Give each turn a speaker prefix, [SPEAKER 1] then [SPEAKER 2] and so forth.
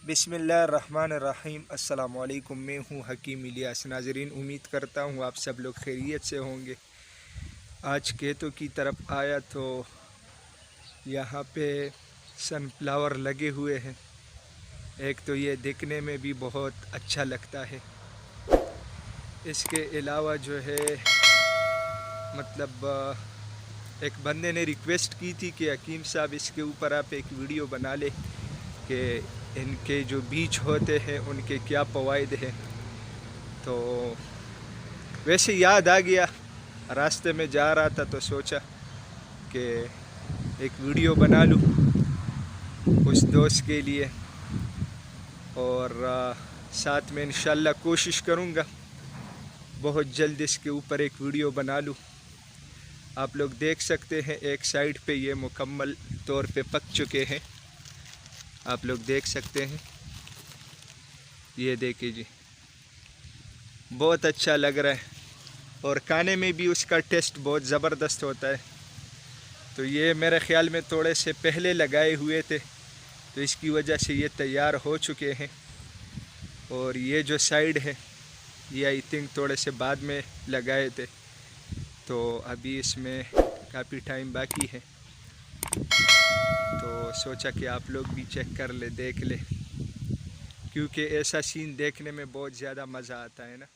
[SPEAKER 1] बिस्मिल्लाहिर्रहमानिर्रहीम। अस्सलाम वालेकुम। मैं हूँ हकीम इलियास। नाजरीन, उम्मीद करता हूँ आप सब लोग खैरियत से होंगे। आज खेतों की तरफ आया तो यहाँ पे सनफ्लावर लगे हुए हैं। एक तो ये देखने में भी बहुत अच्छा लगता है। इसके अलावा जो है एक बंदे ने रिक्वेस्ट की थी कि हकीम साहब इसके ऊपर आप एक वीडियो बना ले कि इनके जो बीज होते हैं उनके क्या फ़वाइद हैं। तो वैसे याद आ गया, रास्ते में जा रहा था तो सोचा कि एक वीडियो बना लूँ उस दोस्त के लिए, और साथ में इंशाल्लाह कोशिश करूँगा बहुत जल्द इसके ऊपर एक वीडियो बना लूँ। आप लोग देख सकते हैं एक साइड पे ये मुकम्मल तौर पे पक चुके हैं। आप लोग देख सकते हैं, ये देखिए जी, बहुत अच्छा लग रहा है और खाने में भी उसका टेस्ट बहुत ज़बरदस्त होता है। तो ये मेरे ख़्याल में थोड़े से पहले लगाए हुए थे तो इसकी वजह से ये तैयार हो चुके हैं, और ये जो साइड है ये आई थिंक थोड़े से बाद में लगाए थे, तो अभी इसमें काफ़ी टाइम बाकी है। तो सोचा कि आप लोग भी चेक कर ले, देख ले, क्योंकि ऐसा सीन देखने में बहुत ज़्यादा मज़ा आता है ना।